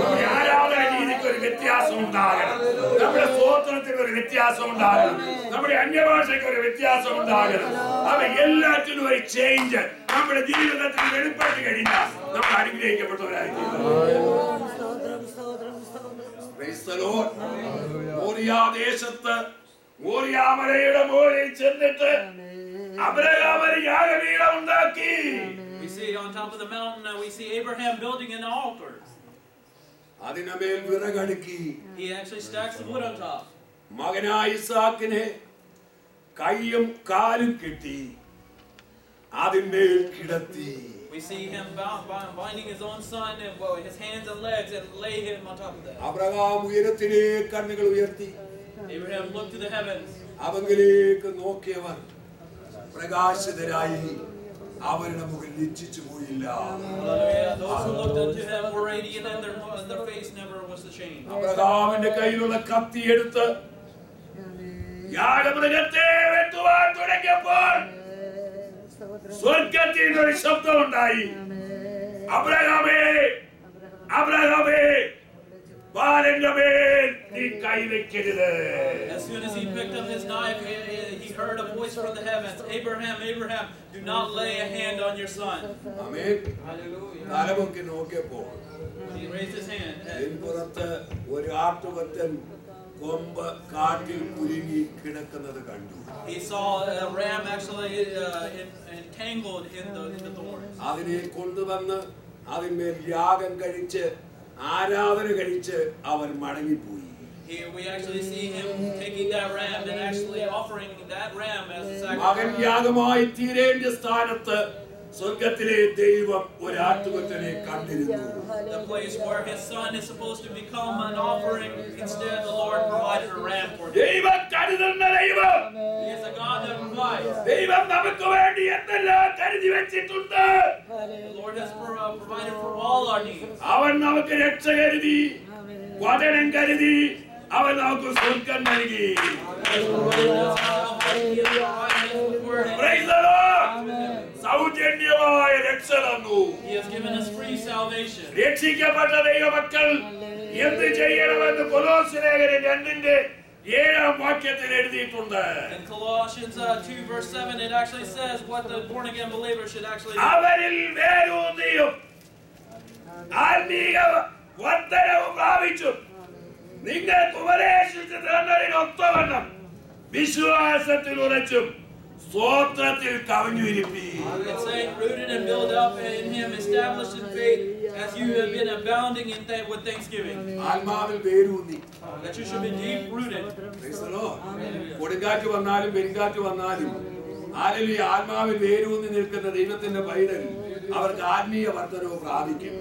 നമ്മുടെ ആരാധന രീതിക്ക് ഒരു വ്യത്യാസം ഉണ്ടാകണം, നമ്മുടെ സ്തോത്രത്തിന് ഒരു വ്യത്യാസം ഉണ്ടാകണം, നമ്മുടെ അന്യഭാഷയ്ക്ക് ഒരു വ്യത്യാസം ഉണ്ടാകണം. അവ എല്ലാറ്റിനും ഒരു ചേഞ്ച് നമ്മുടെ ജീവിതത്തിൽ വെളിപ്പെട്ട് കഴിഞ്ഞാൽ നമ്മൾ അനുഗ്രഹിക്കപ്പെട്ടവരായിരിക്കും. മോറിയാദേശത്ത് മോറിയാമലയുടെ മുകളിൽ ചെന്നിട്ട് അബ്രഹാം ഒരു യാഗപീഠം ഉണ്ടാക്കി. We see on top of the mountain, we see Abraham building an altar. അതിന്മേൽ വിറകടുക്കി. He actually stacks the wood on top. മകനായ ഇസാക്കിനെ കൈയും കാലും കെട്ടി അതിന്മേൽ കിടത്തി. We see him binding his own son and his hands and legs and lay him on top of that. Abraham ഉയരത്തിലേക്ക് കണ്ണുകൾ ഉയർത്തി. Abraham looked to the heavens. അവങ്കിലേക്ക് നോക്കിയവർ പ്രകാശിതരായി അവരുടെ മുഖം ലജ്ജിച്ചു പോയില്ല. Hallelujah. Those who looked unto him were radiant and their face never was ashamed. അബ്രഹാമിന്റെ കയ്യിലുള്ള കത്തി എടുത്ത് യാഗമൃഗത്തെ വെട്ടുവാൻ തുടങ്ങിയപ്പോൾ സ്വർഗ്ഗത്തിൽ ഒരു ശബ്ദമുണ്ടായി, അബ്രഹാമേ, അബ്രഹാമേ, ബാലന്റെ മേൽ നീ കൈവെക്കരുത്. As soon as he picked up his knife, he heard a voice from the heavens, Abraham, Abraham, do not lay a hand on your son. Amen. Hallelujah. തലപൊക്കി നോക്കിയപ്പോൾ When he raised his hand, പുറത്ത് ഒരു ആട്ടുകൊറ്റൻ കൊമ്പ് കാട്ടിൽ കുരുങ്ങി കിടക്കുന്നത് കണ്ടു. he saw a ram actually entangled in the thorns. അതിനെ കൊണ്ടുവന്ന് അതിന്മേൽ യാഗം കഴിച്ച് ആരാധന കഴിച്ച് അവൻ മടങ്ങിപ്പോയി. Here we actually see him taking that ram and actually offering that ram as a മകൻ sacrifice. യാഗമായി തീരേണ്ട സ്ഥാനത്ത് സ്വർഗത്തിലെ ദൈവം ഒരു ആട്ടുകൊറ്റനെ കണ്ടിരുന്നു. The place where his son is supposed to become an offering, instead the Lord provided a ram for him. ദൈവം കരുതുന്ന ദൈവം. He is a God that provides. ദൈവം നമുക്ക് വേണ്ടി എന്തെല്ലാം കരുതി വെച്ചിട്ടുണ്ട്. The Lord has provided for all our needs. അവൻ നമുക്ക് രക്ഷ കരുതി, വചനം കരുതി, അവൻ നമുക്ക് സ്വർഗം നൽകി. Praise the Lord. സൗജന്യമായ രക്ഷ തന്നു. He has given us free salvation. രക്ഷിക്കപ്പെട്ട ദൈവമക്കൾ എന്ത് ചെയ്യണമെന്ന് കൊലോസ്യലേഖനം 2:7 വാക്യത്തിൽ എഴുതിയിട്ടുണ്ട്. In Colossians 2 verse 7, it actually says what the born again believer should actually do. അവരിൽ വേരൂന്നിയും ആത്മീയ വർദ്ധനവും പ്രാപിച്ചും നിങ്ങൾക്ക് ഉപദേശിച്ചു തന്നതിനൊത്തവണ്ണം വിശ്വാസത്തിൽ ഉറച്ചും സ്തോത്രത്തിൽ കവിഞ്ഞുരിപ്പീൻ. It's saying, rooted and built up in Him, established in faith, as you have been abounding in with thanksgiving. ആത്മാവിൽ വേരൂന്നി. That you should be deep rooted. കൊടുങ്കാറ്റ് വന്നാലും പെരുങ്കാറ്റ് വന്നാലും ഹല്ലേലൂയ, ആത്മാവിൽ വേരൂന്നി നിൽക്കുന്ന ദൈവത്തിന്റെ പൈതൽ അവർക്ക് ആത്മീയ വർദ്ധനവ് പ്രാപിക്കും.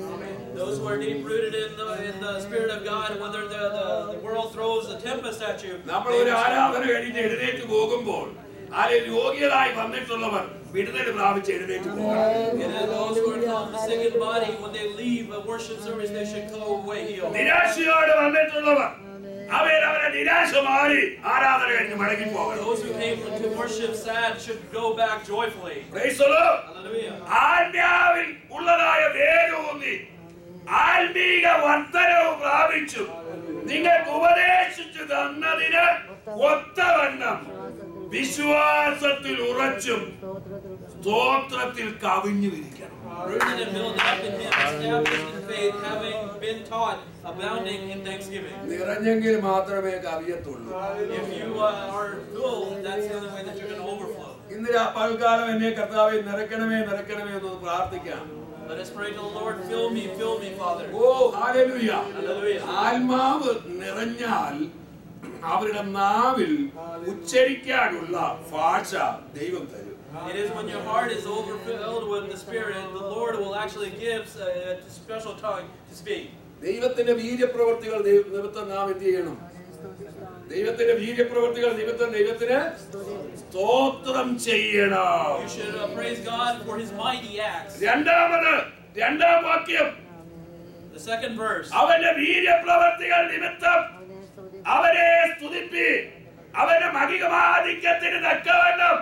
Those who are deep rooted in the Spirit of God, whether the world throws a tempest at you, നമ്മൾ ഒരു ആരാധന കഴിഞ്ഞ് എഴുന്നേറ്റ് പോകുമ്പോൾ രോഗികളായി വന്നിട്ടുള്ളവർ വിടുതൽ പ്രാപിച്ച് എഴുന്നേറ്റ് പോകണം. those who are in the sick body, when they leave a worship service, they should go away healed. നിരാശയോടെ വന്നിട്ടുള്ളവർ അവരുടെ നിരാശ മാറി ആരാധന കഴിഞ്ഞ് മടങ്ങി പോകണം. Those who came to worship sad should go back joyfully. Praise the Lord. Hallelujah. ആത്മാവിൽ ഉള്ളതായ വേരൂന്നി ആത്മീക വർദ്ധനവ് പ്രാപിച്ചു നിങ്ങൾക്ക് ഉപദേശിച്ചു തന്നതിന് ഒത്തവണ്ണം വിശ്വാസത്തിൽ ഉറച്ചും സ്തോത്രത്തിൽ കവിഞ്ഞുവിരിക്കണം. Rooted and built up in Him, established in faith, having been taught, abounding in thanksgiving. നിറഞ്ഞെങ്കിൽ മാത്രമേ കവിയത്തുള്ളൂ. If you are full, that's the only way that you're going to overflow. ഇന്ന് പകൽക്കാലം എന്നെ കർത്താവേ നിറയ്ക്കണമേ നിറയ്ക്കണമേ എന്ന് പ്രാർത്ഥിക്കാം. Let us pray to the Lord, fill me, Father. Oh hallelujah. Hallelujah. ആത്മാവ് നിറഞ്ഞാൽ അവരുടെ നാവിൽ ഉച്ചരിക്കാനുള്ള ഭാഷ ദൈവം തരും. It is when your heart is overfilled with the Spirit, the Lord will actually give a special tongue to speak. ദൈവത്തിന്റെ വീര്യപ്രവൃത്തികൾ നിമിത്തം നാം എന്ത് ചെയ്യണം? ദൈവത്തിന്റെ വീര്യപ്രവൃത്തികൾ നിമിത്തം ദൈവത്തിന് സ്തോത്രം ചെയ്യണം. You should praise God for His mighty acts. രണ്ടാം വാക്യം, The second verse. അവന്റെ വീര്യപ്രവൃത്തികൾ നിമിത്തം അവരെ സ്തുതിപ്പി, അവന്റെ മഹിമാധിക്യത്തിന് തക്കവണ്ണം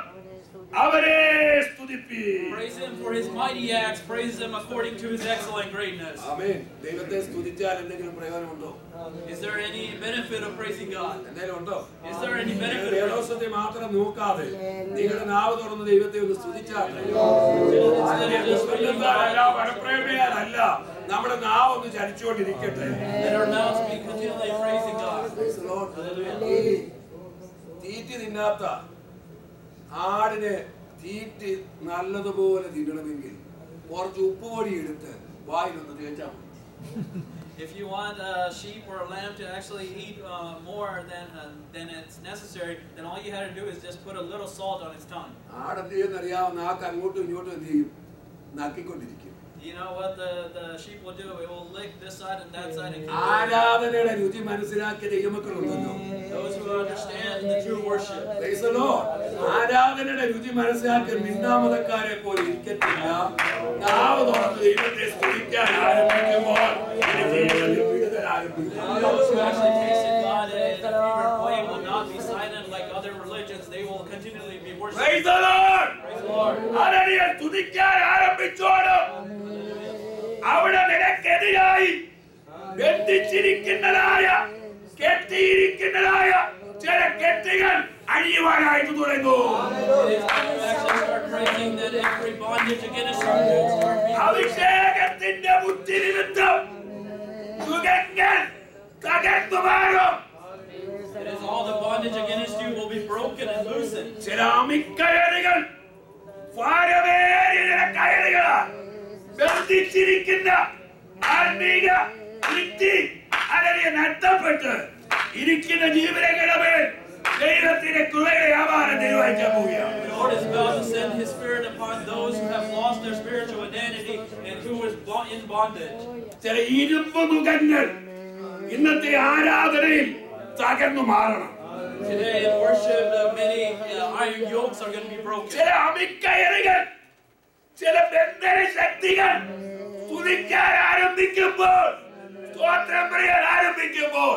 അവരെ സ്തുതിപ്പി. Praise Him for His mighty acts. Praise Him according to His excellent greatness. ആമേൻ. ദൈവത്തെ സ്തുതിച്ചാൽ എന്തെങ്കിലും പ്രയോജനമുണ്ടോ? Is there any benefit of praising God? എന്തെങ്കിലും ഉണ്ടോ? Is there any benefit? വേദോസത്തെ മാത്രം നോക്കാതെ നിങ്ങളുടെ നാവ് തുറന്ന് ദൈവത്തെ ഒന്ന് സ്തുതിച്ചാൽ വരപ്രേമയാലല്ല, നമ്മുടെ നാവ് ഒന്ന് ചലിച്ചുകൊണ്ടിരിക്കട്ടെ. Let our mouths be continually praising God. തീറ്റി തിന്നാത്ത ആടിനെ തീറ്റി നല്ലതുപോലെ തിന്നണമെങ്കിൽ കുറച്ച് ഉപ്പുപൊടി എടുത്ത് വായിലൊന്ന് തേച്ചാൽ മതി. If you want a sheep or a lamb to actually eat more than it's necessary, then all you had to do is just put a little salt on its tongue. ആടെന്ത് ചെയ്യുന്നറിയാമോ? നാക്ക് അങ്ങോട്ടും ഇങ്ങോട്ടും എന്ത് ചെയ്യും? നക്കിക്കൊണ്ടിരിക്കും. You know what the sheep will do? It will lick this side and that side and keep ആരാധനയുടെ രുചി മനസ്സിലാക്കിയ ദൈവമക്കളുണ്ടല്ലോ. those who understand the true worship. Praise the Lord. ആരാധനയുടെ രുചി മനസ്സിലാക്കിയ നിന്നാമതക്കാരെ പോലെ ഇരിക്കത്തില്ല. നാവ് തുറന്ന് ദൈവത്തെ സ്തുതിക്കാൻ ആരംഭിക്കുമ്പോൾ ജീവിതത്തിൽ വിടുതൽ ആരംഭിക്കും. Those who actually tasted God in a fevered way will not be silent like other religions. They will continually be worshiping. Praise the Lord. Praise the Lord. Hallelujah. സ്തുതിക്കാൻ ആരംഭിച്ചോളും അവിടെ നിനക്കെതിരായി ബന്ധിച്ചിരിക്കുന്നതായ കെട്ടിയിരിക്കുന്നതായ ചില കെട്ടുകൾ അഴിയുവാനായിട്ട് തുടങ്ങും. അഭിഷേകത്തിന്റെ ബുദ്ധി നിമിത്തം യുഗങ്ങൾ തകർന്നു മാറും. ചില അമിക്കയറുകൾ ഭാരമേറിയ കയറുകളാണ് ബന്ധിച്ചിരിക്കുന്ന ആത്മീക വൃത്തി അല്ലെങ്കിൽ നഷ്ടപ്പെട്ട് ഇരിക്കുന്ന ജീവനങ്ങളുടെ മേൽ ദൈവത്തിന്റെ കൃപയുടെ വ്യാപാരം നിർവഹിക്കാൻ പോവുകയാണ്. The Lord is about to send His Spirit upon those who have lost their spiritual identity and who is in bondage. ചില ഇരുമ്പ് മുഖങ്ങൾ ഇന്നത്തെ ആരാധനയിൽ തകർന്നു മാറണം. Today in worship, many iron yokes are going to be broken. ചില അമിക്കയറുകൾ, ചില ബന്ധന ശക്തികൾ തുതിക്കാൻ ആരംഭിക്കുമ്പോൾ, സ്തോത്രം പറയാൻ ആരംഭിക്കുമ്പോൾ,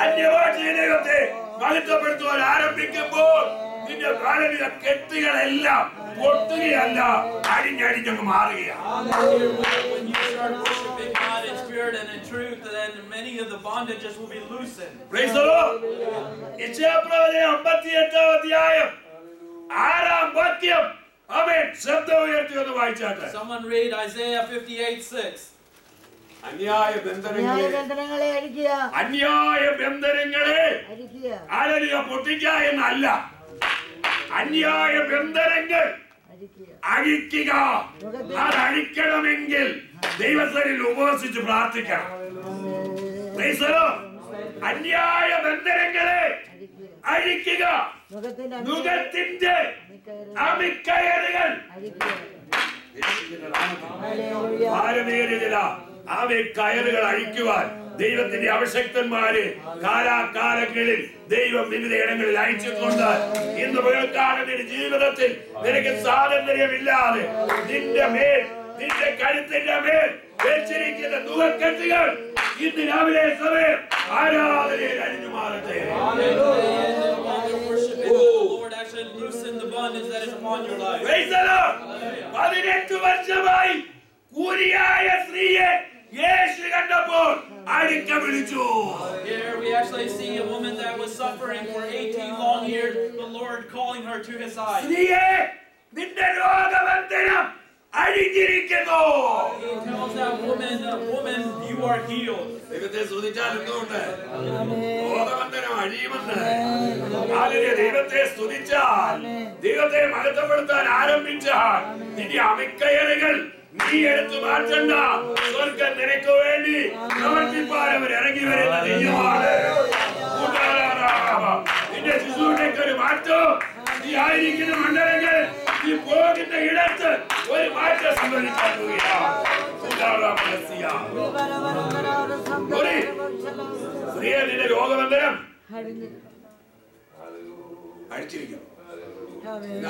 അന്യഭാഷ ദൈവത്തെ മഹത്വപ്പെടുത്തുവാൻ ആരംഭിക്കുമ്പോൾ നിന്റെ കാലിലെ കെട്ടുകളെല്ലാം പൊട്ടുകയല്ല, അടിഞ്ഞടിഞ്ഞങ്ങ് മാറുകയാണ്. When you start worshiping God in spirit and in truth, then many of the bondages will be loosened. Praise the Lord. യശയ്യാപ്രവചനം 58-ാം അധ്യായം 6-ാം വാക്യം. ആമേൻ. ശബ്ദം ഉയർത്തി ഒന്ന് വായിച്ചാട്ടെ. Someone read Isaiah 58:6. അന്യായ ബന്ധനങ്ങളെ അഴിക്കുക, അന്യായ ബന്ധനങ്ങളെ അഴിക്കുക, ആരടിയ പൊട്ടിക്ക എന്നല്ല, അന്യായ ബന്ധനങ്ങൾ അഴിക്കുക. അഴിക്കുക. അത് അഴിക്കണമെങ്കിൽ ദൈവത്തിൽ ഉപവസിച്ച് പ്രാർത്ഥിക്കണം. Praise the Lord. അന്യായ ബന്ധനങ്ങളെ അഴിക്കുക, നുകത്തിന്റെ അമിക്കയറുകൾ ഭാരമേറിയതില്ല. കയറുകൾ അഴിക്കുവാൻ ദൈവത്തിന്റെ അഭിഷക്തന്മാരെ കാലാകാലങ്ങളിൽ ദൈവം വിവിധ ഇടങ്ങളിൽ അയച്ചിട്ടുണ്ട്. ഇന്ന് പകൽക്കാലത്തിന്റെ ജീവിതത്തിൽ നിനക്ക് സ്വാതന്ത്ര്യമില്ലാതെ നിന്റെ മേൽ, നിന്റെ കഴുത്തിന്റെ മേൽ വെച്ചിരിക്കുന്ന നുകക്കെട്ടുകൾ ഇന്ന് രാവിലെ സമയം ആരാധനയിൽ അഴിഞ്ഞു മാറട്ടെ. Loosen the bondage that is upon your life. 18 വർഷമായി കൂരിയായ സ്ത്രീയെ യേശു കണ്ടപ്പോൾ അടിക്ക വിളിച്ചു. Here we actually see a woman that was suffering for 18 long years, the Lord calling her to His side. സ്ത്രീയെ, നിന്റെ രോഗബന്ധനം അഴിഞ്ഞിരിക്കുന്നു. He tells that woman, you are healed. ദൈവത്തെ സ്തുതിച്ചാൽ എന്തുകൊണ്ട്? രോഗബന്ധനം അഴിയുമെന്ന്. ദൈവത്തെ സ്തുതിച്ചാൽ, ദൈവത്തെ മഹത്വപ്പെടുത്താൻ ആരംഭിച്ചാൽ നിന്റെ അമിക്കയറുകൾ നീ എടുത്തു മാറ്റണ്ട. സ്വർഗ്ഗം നിനക്ക് വേണ്ടി പ്രവർത്തിപ്പാൻ അവർ ഇറങ്ങി വരുന്ന ദൈവമാണ്. നിന്റെ ശുശ്രൂഷയ്ക്ക് ഒരു മാറ്റം, നീ ആയിരിക്കുന്ന മണ്ഡലങ്ങൾ, നീ പോകുന്ന ഇടത്ത് ഒരു മാറ്റം സംഭവിക്കാൻ പോവുകയാണ്. സ്ത്രീയെ, നിന്റെ രോഗബന്ധനം അടിച്ചിരിക്കുന്നു.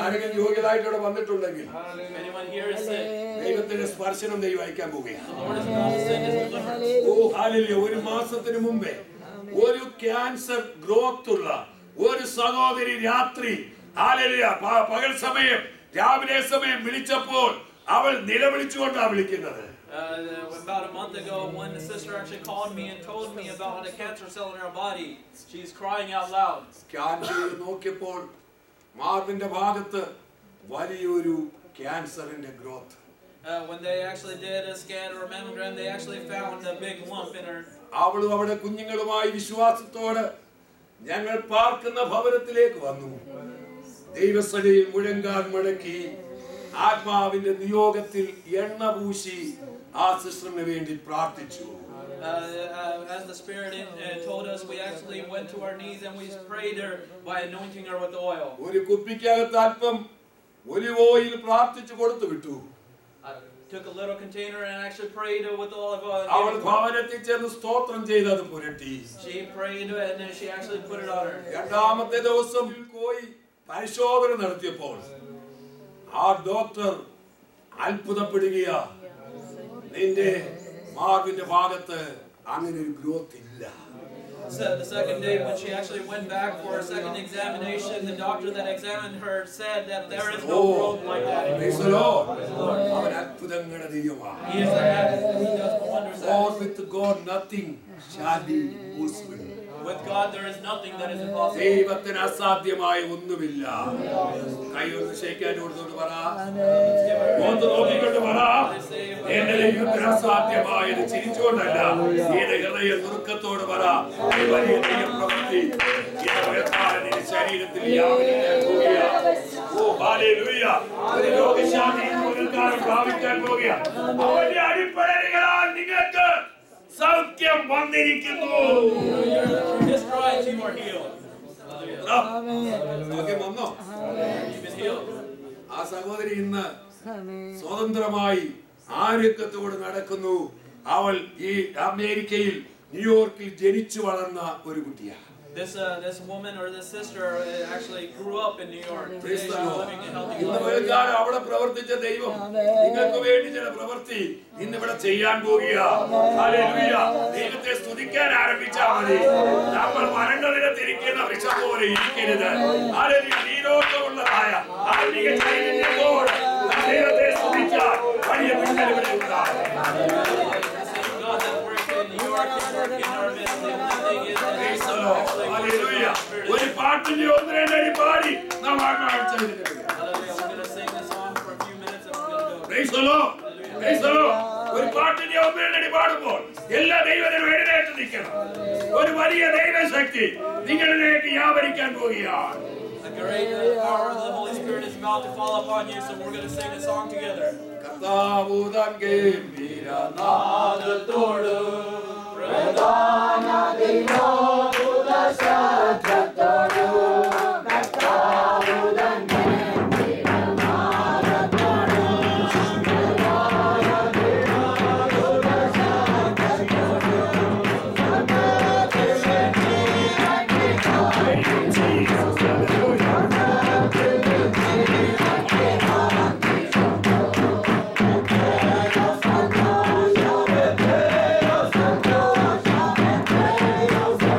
ആരെങ്കിലും യോഗ്യതായിട്ടൂടെ വന്നിട്ടുണ്ടെങ്കിൽ Anyone here is sick? ദൈവത്തിന്റെ സ്പർശനം ദൈവം അയക്കാൻ പോവുകയാണ്. The Lord is about to send His deliverance. ഒരു മാസത്തിന് മുമ്പേ ഒരു ക്യാൻസർ ഗ്രോത്ത് ഉള്ള ഒരു സഹോദരി രാത്രി പകൽ സമയം രാവിലെ സമയം വിളിച്ചപ്പോൾ അവൾ നിലവിളിച്ചുകൊണ്ടാണ് വിളിക്കുന്നത്. About a month ago, when the sister actually called me and told me about a cancer cell in her body, she's crying out loud. Scan ചെയ്ത് നോക്കിയപ്പോൾ മാർവിന്റെ ഭാഗത്ത് വലിയൊരു ക്യാൻസറിന്റെ growth. When they actually did a scan or a mammogram, they actually found a big lump in her. അവളും അവളുടെ കുഞ്ഞുങ്ങളുമായി വിശ്വാസത്തോടെ ഞങ്ങൾ പാർക്കുന്ന ഭവനത്തിലേക്ക് വന്നു. ദൈവസഭയിൽ മുഴങ്കാൽ മടക്കി ആത്മാവിന്റെ നിയോഗത്തിൽ എണ്ണ പൂശി ആ സിസ്റ്ററിന് വേണ്ടി പ്രാർത്ഥിച്ചു. As the Spirit told us, we actually went to our knees and we prayed her by anointing her with oil. ഒരു കുപ്പിക്കകത്ത് അല്പം ഒലിവ് ഓയിൽ പ്രാർത്ഥിച്ചു കൊടുത്തു വിട്ടു. Took a little container and actually prayed with olive oil. അവൾ ഭവനത്തിൽ ചെന്ന് സ്തോത്രം ചെയ്ത് അത് പുരട്ടി. She prayed and then she actually put it on her. രണ്ടാമത്തെ ദിവസം പോയി പരിശോധന നടത്തിയപ്പോൾ ആ ഡോക്ടർ അത്ഭുതപ്പെടുകയാ, നിന്റെ മാർവിന്റെ ഭാഗത്ത് അങ്ങനെ ഒരു ഗ്രോത്ത് ഇല്ല. So the second day when she actually went back for a second examination, the doctor that examined her said that there is no growth like that anymore. അവൻ അത്ഭുതങ്ങളുടെ ദൈവമാണ്. He is the God who does wonders. For with God nothing shall be possible. With God there is nothing that is impossible. ദൈവത്തിന് അസാധ്യമായ ഒന്നുമില്ല. കൈയൊന്ന് ഷേക്കാൻ കൊടുത്തോണ്ട് പറ, ഒന്ന് നോക്കിക്കൊണ്ട് പറ, എന്റെ ദൈവത്തിന് അസാധ്യമായത് ചിരിച്ചുകൊണ്ടല്ല, ഏത് ഹൃദയ നുറുക്കത്തോട് പറ, വലിയ ദൈവപ്രവൃത്തി ശരീരത്തിൽ വ്യാപരിക്കാൻ പോവുകയാണ്. ഓ ഹല്ലേലൂയ! ഒരു രോഗശാന്തി പ്രാപിക്കാൻ പോവുകയാണ്. അവന്റെ അടിപ്പടലുകളാൽ നിങ്ങൾക്ക് സൗഖ്യം വന്നിരിക്കുന്നു. His stripes you are healed. സൗഖ്യം വന്നോ? ആ സഹോദരി ഇന്ന് സ്വതന്ത്രമായി ആരോഗ്യത്തോടെ നടക്കുന്നു. അവൾ ഈ അമേരിക്കയിൽ ന്യൂയോർക്കിൽ ജനിച്ചു വളർന്ന ഒരു കുട്ടിയാണ്. This woman or this sister actually grew up in New York. Today she's living a healthy ഇന്ന് life. പകൽക്കാലം അവിടെ പ്രവർത്തിച്ച ദൈവം നിങ്ങൾക്ക് വേണ്ടി ചില പ്രവൃത്തി ഇന്നിവിടെ ചെയ്യാൻ പോകുകയാണ്. ഹല്ലേലൂയ. ദൈവത്തെ സ്തുതിക്കാൻ ആരംഭിച്ചാൽ മതി. നമ്മൾ മരങ്ങളിലെ തിരിക്കുന്ന വൃക്ഷം പോലെ ഇരിക്കരുത്. ഹല്ലേലൂയ. നീരോട്ടമുള്ളതായ ആത്മീയ ചൈതന്യത്തോടെ ദൈവത്തെ സ്തുതിച്ചാൽ വലിയ വിടുതൽ ഇവിടെ ഉണ്ടാകും. God that works in New York and working in our midst. The only thing is that Praise the Lord. Hallelujah. ഒരു പാട്ടിന്റെ ഒന്നരണ്ടടി പാടി നാം ആത്മാവിൽ Hallelujah. We're going to sing this song for a few minutes and we're going to go. Praise the Lord. Praise the Lord. ഒരു പാട്ടിന്റെ ഒന്നരണ്ടടി പാടുമ്പോൾ എല്ലാ ദൈവത്തിനും എഴുന്നേറ്റ് നിൽക്കണം. ഒരു വലിയ ദൈവശക്തി നിങ്ങളിലേക്ക് വ്യാപരിക്കാൻ പോകുകയാണ്. The great power of the Holy Spirit is about to fall upon you, so we're going to sing this song together. കർത്താവ് താൻ ഗംഭീരനാദത്തോട് Hallelujah.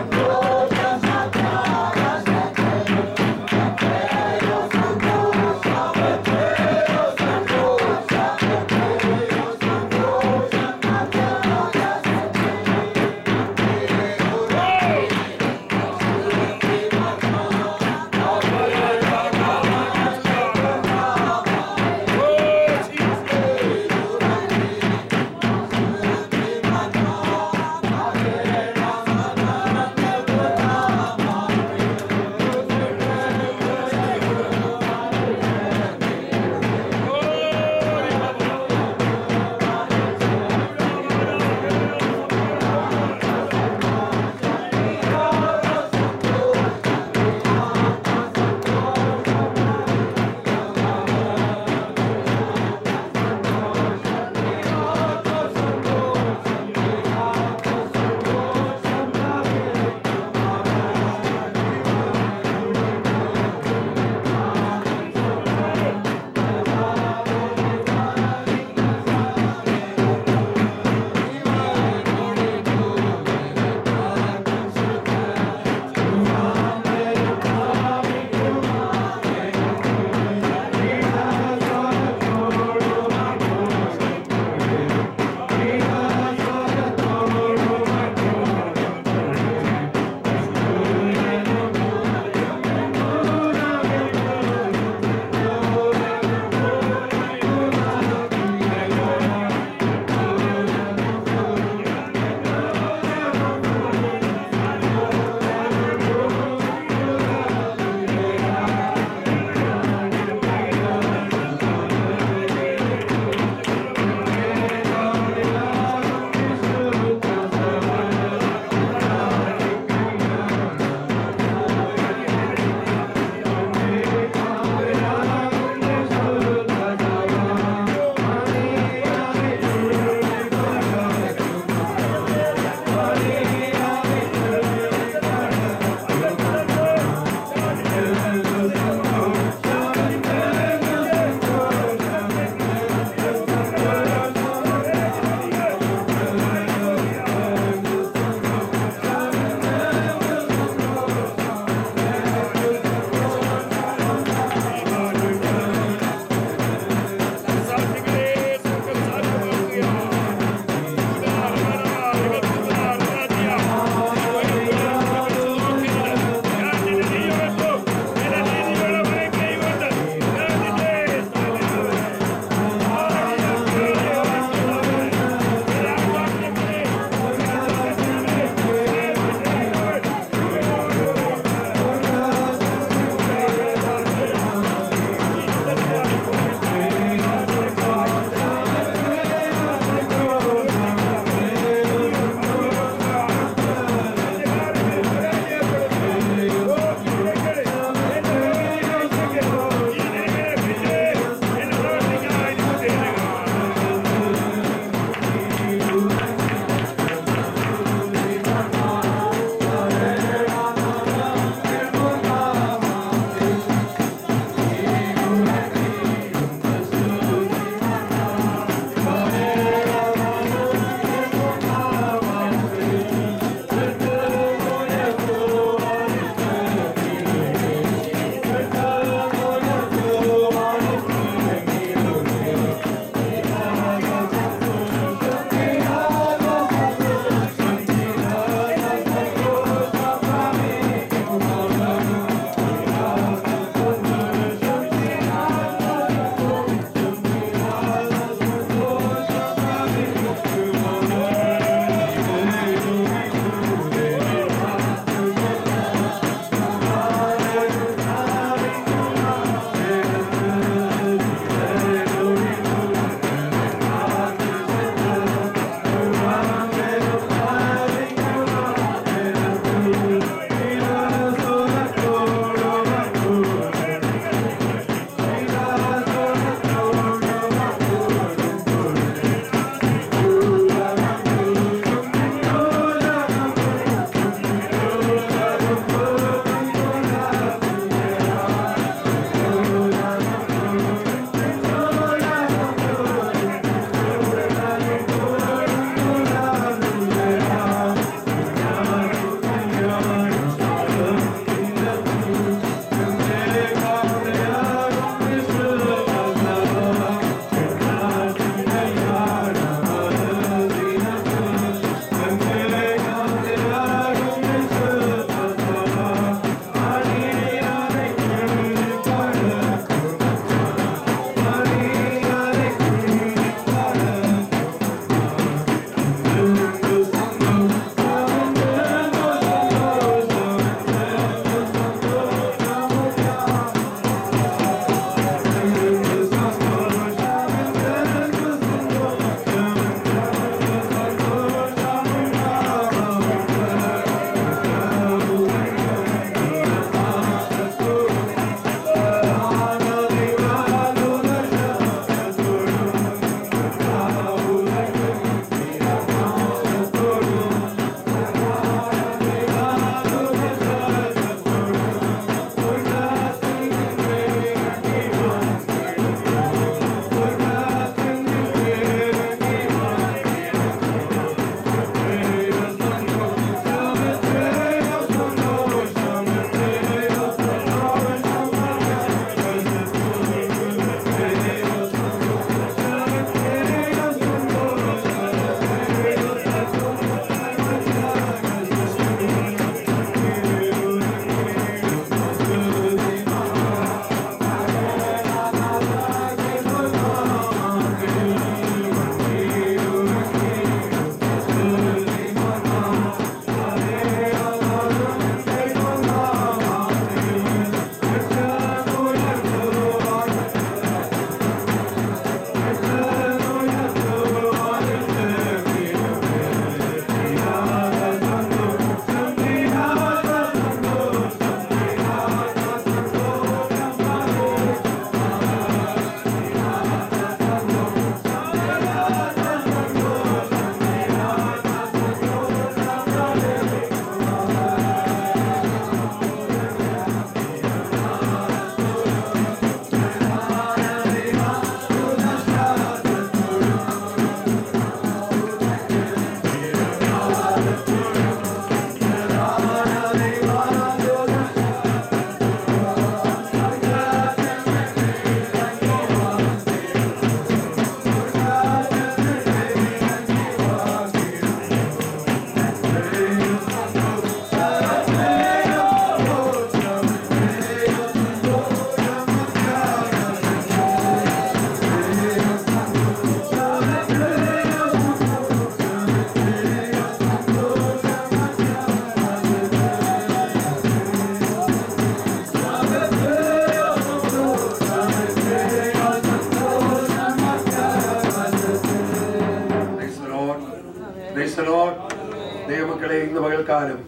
പകൽക്കാലം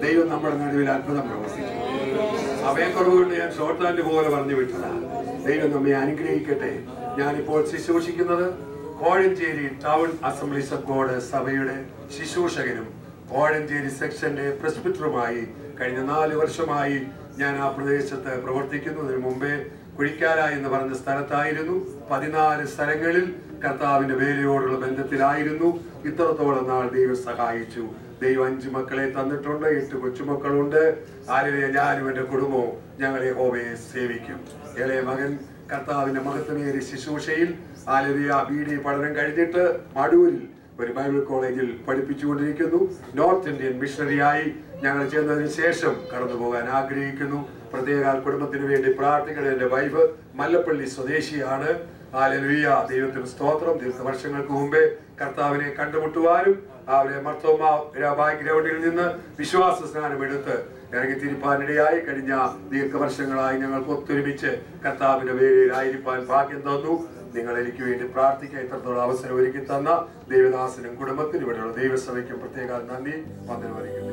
ദൈവം നമ്മുടെ നടുവിൽ അത്ഭുതം പ്രവർത്തിച്ചു. സമയക്കുറവ് കൊണ്ട് ഞാൻ ഷോർട്ട് ഹാൻഡ് പോലെ പറഞ്ഞു വിട്ടതാണ്. ദൈവം നമ്മെ അനുഗ്രഹിക്കട്ടെ. ഞാനിപ്പോൾ ശുശ്രൂഷിക്കുന്നത് Kozhencherry town assemblies of God സഭയുടെ ശുശ്രൂഷകനും കോഴഞ്ചേരി സെക്ഷന്റെ പ്രസ്ബിറ്ററുമായി കഴിഞ്ഞ 4 വർഷമായി ഞാൻ ആ പ്രദേശത്ത് പ്രവർത്തിക്കുന്നു. അതിനു മുമ്പേ കുഴിക്കാല എന്ന് പറഞ്ഞ സ്ഥലത്തായിരുന്നു. 14 സ്ഥലങ്ങളിൽ കർത്താവിന്റെ വേലയോടുള്ള ബന്ധത്തിലായിരുന്നു. ഇത്രത്തോളം നാൾ ദൈവം സഹായിച്ചു. ദൈവം 5 മക്കളെ തന്നിട്ടുണ്ട്. 8 കൊച്ചുമക്കളുണ്ട്. ആലുവയെ ഞാനും എന്റെ കുടുംബവും ഞങ്ങൾ യഹോവയെ സേവിക്കും. ഇളയ മകൻ കർത്താവിന്റെ മഹത്വമേറിയ ശുശ്രൂഷയിൽ ആലുവ BD പഠനം കഴിഞ്ഞിട്ട് മടൂരിൽ ഒരു ബൈബിൾ കോളേജിൽ പഠിപ്പിച്ചുകൊണ്ടിരിക്കുന്നു. നോർത്ത് ഇന്ത്യൻ മിഷണറിയായി ഞങ്ങൾ ചെന്നതിന് ശേഷം കടന്നു പോകാൻ ആഗ്രഹിക്കുന്നു. പ്രത്യേക കുടുംബത്തിന് വേണ്ടി പ്രാർത്ഥിക്കണം. എൻ്റെ വൈഫ് മല്ലപ്പള്ളി സ്വദേശിയാണ്. ഹല്ലേലൂയ, ദൈവത്തിന് സ്തോത്രം. ദീർഘവർഷങ്ങൾക്ക് മുമ്പേ കർത്താവിനെ കണ്ടുമുട്ടുവാനും അവരെ മർത്തോമ ഗ്രൗണ്ടിൽ നിന്ന് വിശ്വാസ സ്നാനം എടുത്ത് ഇറങ്ങിത്തിരിപ്പാനിടയായി. കഴിഞ്ഞ ദീർഘവർഷങ്ങളായി ഞങ്ങൾക്ക് ഒത്തൊരുമിച്ച് കർത്താവിന്റെ വേലയിലായിരിക്കാൻ ഭാഗ്യം തന്നു. നിങ്ങൾ എനിക്ക് വേണ്ടി പ്രാർത്ഥിക്കാൻ ഇത്രത്തോളം അവസരം ഒരുക്കി തന്ന ദൈവദാസനും കുടുംബത്തിനും ഇവിടെയുള്ള ദൈവസഭയ്ക്കും പ്രത്യേക നന്ദി വന്ദനം അറിയിക്കുന്നു.